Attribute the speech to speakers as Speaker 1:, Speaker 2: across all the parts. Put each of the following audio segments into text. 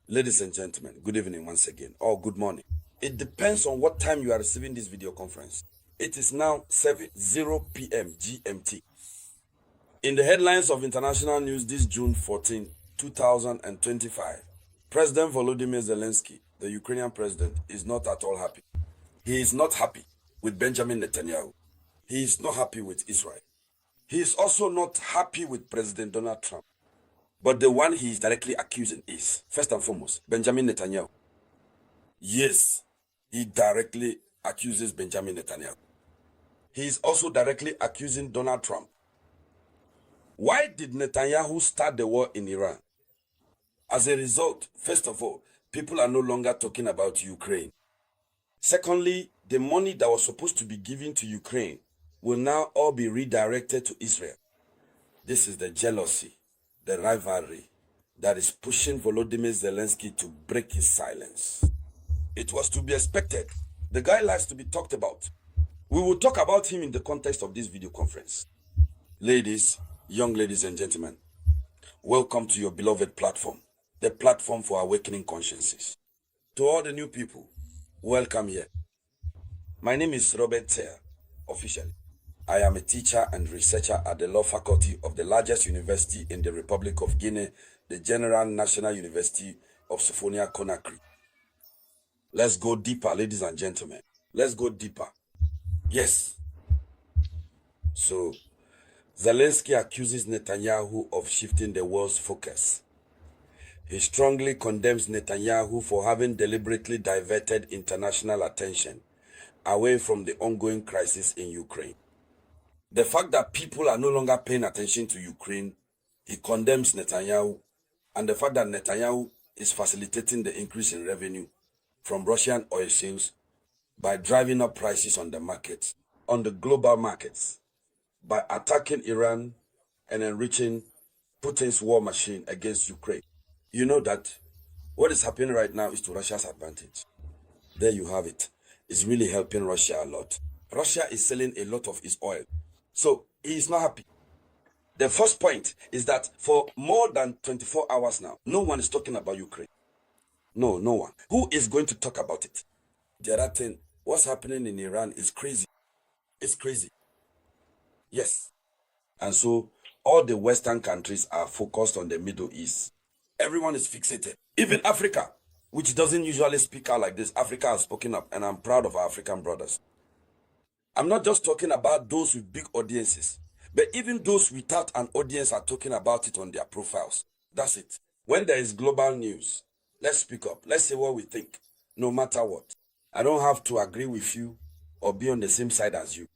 Speaker 1: Ladies and gentlemen, good evening once again, or good morning. It depends on what time you are receiving this video conference. It is now 7:00 p.m. GMT. In the headlines of international news this June 14, 2025, President Volodymyr Zelensky, the Ukrainian president, is not at all happy. He is not happy with Benjamin Netanyahu. He is not happy with Israel. He is also not happy with President Donald Trump. But the one he is directly accusing is, first and foremost, Benjamin Netanyahu. Yes, he directly accuses Benjamin Netanyahu. He is also directly accusing Donald Trump. Why did Netanyahu start the war in Iran? As a result, first of all, people are no longer talking about Ukraine. Secondly, the money that was supposed to be given to Ukraine will now all be redirected to Israel. This is the jealousy, the rivalry that is pushing Volodymyr Zelensky to break his silence. It was to be expected. The guy likes to be talked about. We will talk about him in the context of this video conference. Ladies, young ladies and gentlemen, welcome to your beloved platform, the platform for awakening consciences. To all the new people, welcome here. My name is Samouraï Théa, officially. I am a teacher and researcher at the law faculty of the largest university in the Republic of Guinea, the General National University of Sophia-Conakry. Let's go deeper, ladies and gentlemen. Let's go deeper. Yes. So, Zelensky accuses Netanyahu of shifting the world's focus. He strongly condemns Netanyahu for having deliberately diverted international attention away from the ongoing crisis in Ukraine. The fact that people are no longer paying attention to Ukraine, he condemns Netanyahu, and the fact that Netanyahu is facilitating the increase in revenue from Russian oil sales by driving up prices on the markets, on the global markets, by attacking Iran and enriching Putin's war machine against Ukraine. You know that what is happening right now is to Russia's advantage. There you have it. It's really helping Russia a lot. Russia is selling a lot of its oil. So he is not happy. The first point is that for more than 24 hours now, no one is talking about Ukraine. No one. Who is going to talk about it? The other thing, what's happening in Iran is crazy. It's crazy. Yes. And so all the Western countries are focused on the Middle East. Everyone is fixated. Even Africa, which doesn't usually speak out like this, Africa has spoken up, and I'm proud of our African brothers. I'm not just talking about those with big audiences, but even those without an audience are talking about it on their profiles. That's it. When there is global news, let's speak up. Let's say what we think, no matter what. I don't have to agree with you or be on the same side as you.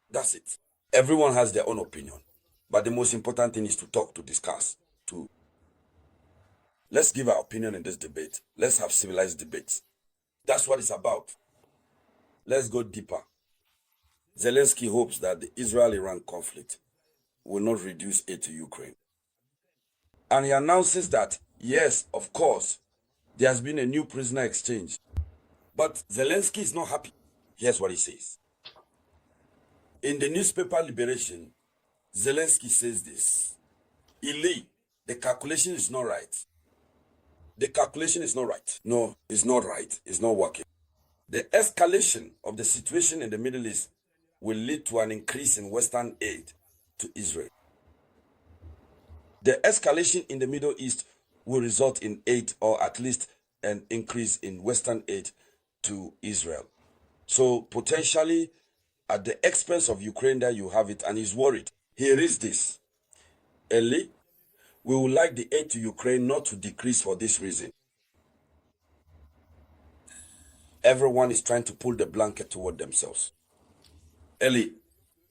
Speaker 1: That's it. Everyone has their own opinion. But the most important thing is to talk, to discuss, to... Let's give our opinion in this debate. Let's have civilized debates. That's what it's about. Let's go deeper. Zelensky hopes that the Israel-Iran conflict will not reduce aid to Ukraine. And he announces that, yes, of course, there has been a new prisoner exchange. But Zelensky is not happy. Here's what he says. In the newspaper Liberation, Zelensky says this. Ili, the calculation is not right. The calculation is not right. No, it's not right. It's not working. The escalation of the situation in the Middle East will lead to an increase in Western aid to Israel. The escalation in the Middle East will result in aid, or at least an increase in Western aid to Israel. So potentially at the expense of Ukraine there you have it, and he's worried. Here is this. Eli, we would like the aid to Ukraine not to decrease for this reason. Everyone is trying to pull the blanket toward themselves. Eli,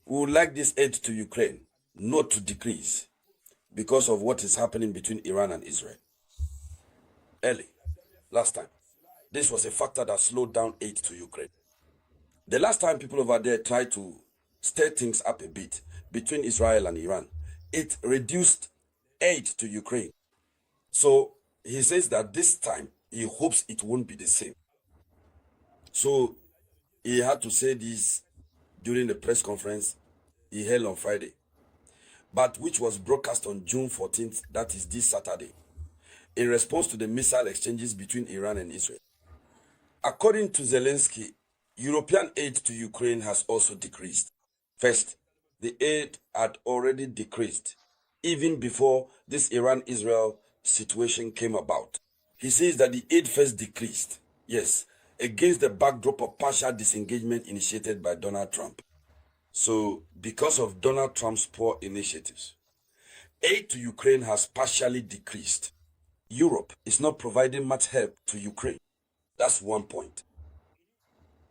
Speaker 1: we would like this aid to Ukraine not to decrease because of what is happening between Iran and Israel. Eli, last time, this was a factor that slowed down aid to Ukraine. The last time people over there tried to stir things up a bit between Israel and Iran, it reduced aid to Ukraine. So he says that this time he hopes it won't be the same. So he had to say this during the press conference he held on Friday, but which was broadcast on June 14th, that is this Saturday. in response to the missile exchanges between Iran and Israel. According to Zelensky, European aid to Ukraine has also decreased. First, the aid had already decreased even before this Iran-Israel situation came about. He says that the aid first decreased, yes, against the backdrop of partial disengagement initiated by Donald Trump. So, because of Donald Trump's poor initiatives, aid to Ukraine has partially decreased. Europe is not providing much help to Ukraine. That's one point.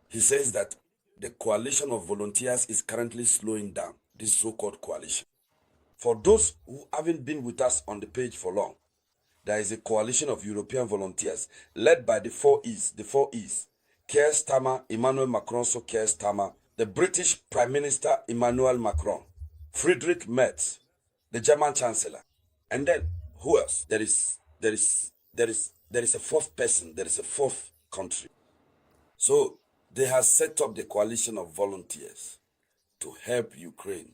Speaker 1: He says that the coalition of volunteers is currently slowing down, this so-called coalition. For those who haven't been with us on the page for long, there is a coalition of European volunteers led by the four E's. Keir Starmer, Emmanuel Macron, so Keir Starmer, the British Prime Minister Emmanuel Macron, Friedrich Merz, the German Chancellor, and then who else? There is a fourth person. There is a fourth country. So they have set up the coalition of volunteers to help Ukraine.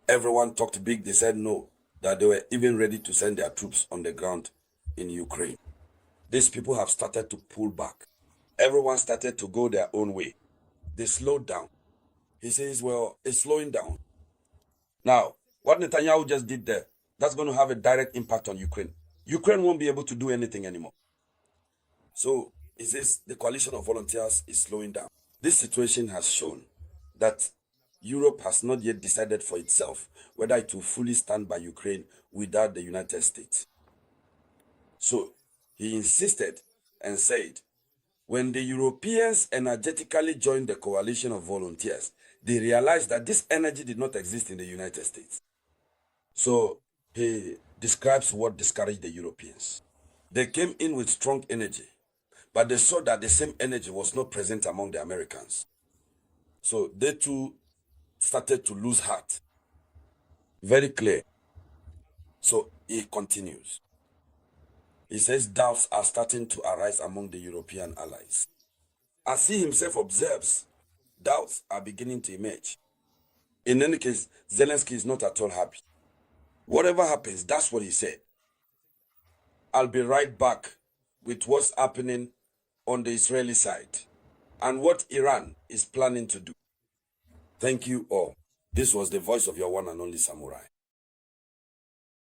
Speaker 1: Everyone talked big. They said no, that they were even ready to send their troops on the ground in Ukraine. These people have started to pull back. Everyone started to go their own way. They slowed down. He says, well, it's slowing down. Now, what Netanyahu just did there, that's going to have a direct impact on Ukraine. Ukraine won't be able to do anything anymore. So, he says the coalition of volunteers is slowing down. This situation has shown that Europe has not yet decided for itself whether it will fully stand by Ukraine without the United States. So, he insisted and said, when the Europeans energetically joined the coalition of volunteers, they realized that this energy did not exist in the United States. So, he describes what discouraged the Europeans. They came in with strong energy, but they saw that the same energy was not present among the Americans. So, they too started to lose heart. Very clear. So, he continues. He says doubts are starting to arise among the European allies. As he himself observes, doubts are beginning to emerge. In any case, Zelensky is not at all happy. Whatever happens, that's what he said. I'll be right back with what's happening on the Israeli side and what Iran is planning to do. Thank you all. This was the voice of your one and only Samurai.